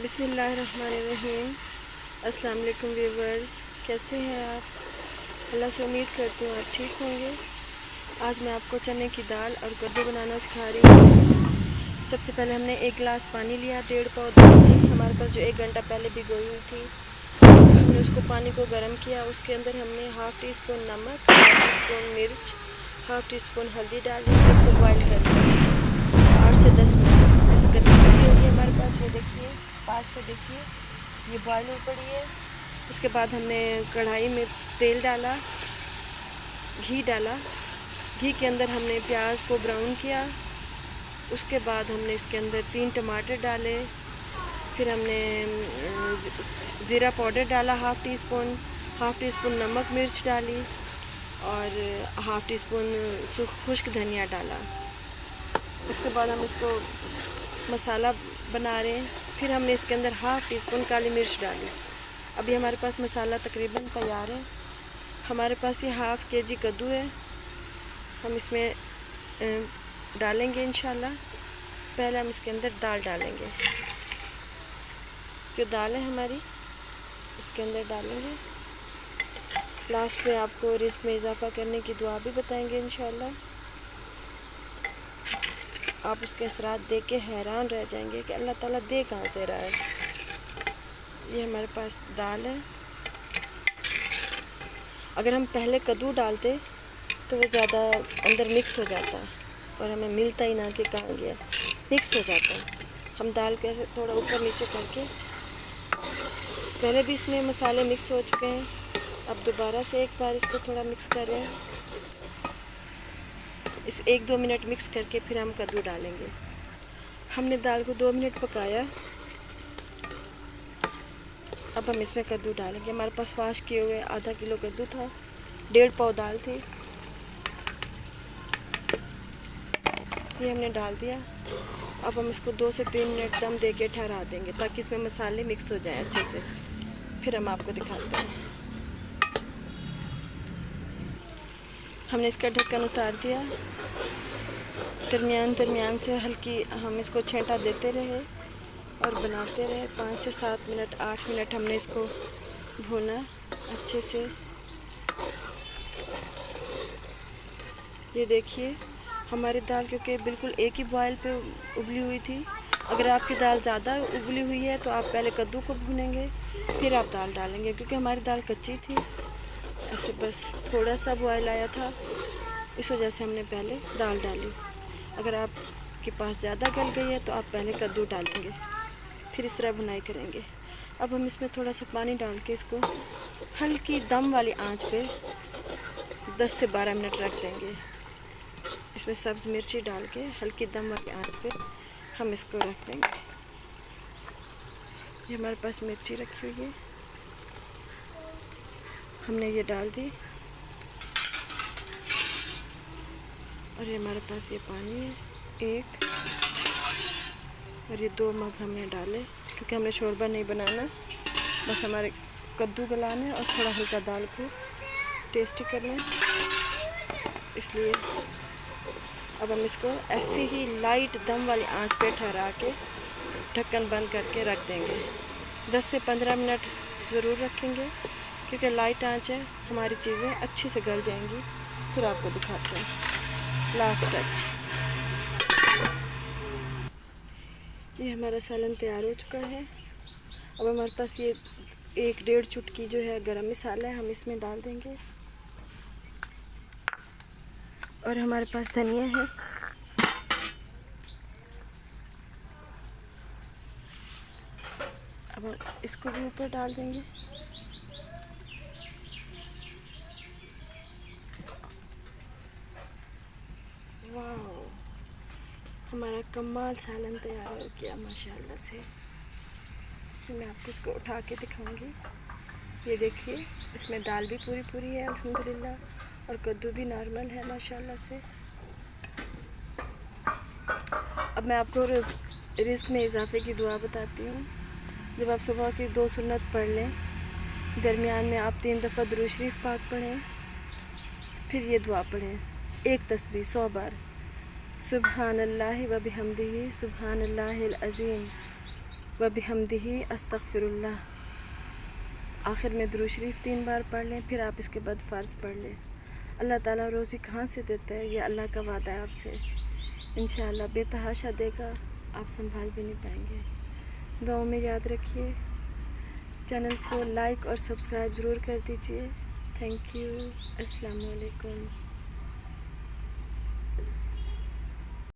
बिस्मिल्लाहिर्रहमानिर्रहीम। अस्सलाम वालेकुम व्यूवर्स, कैसे हैं आप? अल्लाह से उम्मीद करती हूँ आप ठीक होंगे। आज मैं आपको चने की दाल और कद्दू बनाना सिखा रही हूँ। सबसे पहले हमने 1 गिलास पानी लिया, 1.5 पाव दाल थी हमारे पास जो 1 घंटा पहले भिगोई हुई थी। हमने उसको पानी को गर्म किया, उसके अंदर हमने हाफ़ टी स्पून नमक, हाफ़ टी स्पून मिर्च, हाफ़ टी स्पून हल्दी डाली, उसको बॉयल कर लिया 8 से 10 मिनट। ऐसे कच्ची पक्की होगी हमारे पास, ये देखिए, पास से देखिए ये बॉयल हो पड़ी है। इसके बाद हमने कढ़ाई में तेल डाला, घी डाला, घी के अंदर हमने प्याज को ब्राउन किया। उसके बाद हमने इसके अंदर 3 टमाटर डाले, फिर हमने ज़ीरा पाउडर डाला हाफ़ टी स्पून नमक मिर्च डाली और हाफ़ टी स्पून खुश्क धनिया डाला। उसके बाद हम इसको मसाला बना रहे हैं। फिर हमने इसके अंदर हाफ़ टी स्पून काली मिर्च डाली। अभी हमारे पास मसाला तकरीबन तैयार है। हमारे पास ये हाफ़ केजी कद्दू है, हम इसमें डालेंगे इंशाल्लाह। पहले हम इसके अंदर दाल डालेंगे, जो दाल है हमारी इसके अंदर डालेंगे। लास्ट में आपको रिस्क में इजाफ़ा करने की दुआ भी बताएंगे इंशाल्लाह। आप उसके असरात देख के हैरान रह जाएंगे कि अल्लाह ताला दे कहाँ से रहा है। ये हमारे पास दाल है। अगर हम पहले कद्दू डालते तो वो ज़्यादा अंदर मिक्स हो जाता और हमें मिलता ही ना कि कहाँ गया, मिक्स हो जाता है। हम दाल को ऐसे थोड़ा ऊपर नीचे करके, पहले भी इसमें मसाले मिक्स हो चुके हैं, अब दोबारा से एक बार इसको थोड़ा मिक्स कर रहे हैं। इस 1-2 मिनट मिक्स करके फिर हम कद्दू डालेंगे। हमने दाल को 2 मिनट पकाया, अब हम इसमें कद्दू डालेंगे। हमारे पास वॉश किए हुए आधा किलो कद्दू था, 1.5 पाव दाल थी, ये हमने डाल दिया। अब हम इसको 2 से 3 मिनट दम दे के ठहरा देंगे ताकि इसमें मसाले मिक्स हो जाएं अच्छे से। फिर हम आपको दिखाते हैं। हमने इसका ढक्कन उतार दिया, दरमियान से हल्की हम इसको छेंटा देते रहे और बनाते रहे। 5 से 7 मिनट 8 मिनट हमने इसको भूना अच्छे से। ये देखिए हमारी दाल क्योंकि बिल्कुल एक ही बॉयल पे उबली हुई थी। अगर आपकी दाल ज़्यादा उबली हुई है तो आप पहले कद्दू को भूनेंगे फिर आप दाल डालेंगे, क्योंकि हमारी दाल कच्ची थी, ऐसे बस थोड़ा सा बॉयल आया था, इस वजह से हमने पहले दाल डाली। अगर आपके पास ज़्यादा गल गई है तो आप पहले कद्दू डालेंगे, फिर इस तरह भुनाई करेंगे। अब हम इसमें थोड़ा सा पानी डाल के इसको हल्की दम वाली आंच पे 10 से 12 मिनट रख देंगे। इसमें सब्ज़ मिर्ची डाल के हल्की दम वाली आंच पे हम इसको रख देंगे। ये हमारे पास मिर्ची रखी हुई है, हमने ये डाल दी और ये हमारे पास ये पानी है 1 और ये 2 मग हमने डाले, क्योंकि हमने शोरबा नहीं बनाना, बस हमारे कद्दू गलाने और थोड़ा हल्का दाल को टेस्टी करना है, इसलिए अब हम इसको ऐसे ही लाइट दम वाली आंच पे ठहरा के ढक्कन बंद करके रख देंगे। 10 से 15 मिनट ज़रूर रखेंगे, क्योंकि लाइट आंच है, हमारी चीज़ें अच्छी से गल जाएंगी। फिर आपको दिखाते हैं लास्ट टच। ये हमारा सालन तैयार हो चुका है। अब हमारे पास ये 1-1.5 चुटकी जो है गरम मसाला है, हम इसमें डाल देंगे और हमारे पास धनिया है। अब हम इसको भी ऊपर डाल देंगे। वाह, हमारा कमाल सालन तैयार हो गया माशाल्लाह से। मैं आपको इसको उठा के दिखाऊंगी। ये देखिए इसमें दाल भी पूरी है अल्हम्दुलिल्लाह और कद्दू भी नॉर्मल है माशाल्लाह से। अब मैं आपको रिस्क में इजाफे की दुआ बताती हूँ। जब आप सुबह की 2 सुन्नत पढ़ लें, दरमियान में आप 3 दफ़ा दुरूद शरीफ पाक पढ़ें, फिर ये दुआ पढ़ें 1 तस्बीह 100 बार, सुबहानल्लाहि व बिहम्दिही सुबहानल्लाहिल अज़ीम, व बिहम्दिही अस्तगफिरुल्लाह। आखिर में दुरूद शरीफ 3 बार पढ़ लें, फिर आप इसके बाद फ़र्ज़ पढ़ लें। अल्लाह ताला रोज़ी कहाँ से देता है, ये अल्लाह का वादा है आपसे। इंशाअल्लाह बेतहाशा देगा, आप संभाल भी नहीं पाएंगे। दुआओं में याद रखिए। चैनल को लाइक और सब्सक्राइब ज़रूर कर दीजिए। Thank you. अस्सलाम वालेकुम।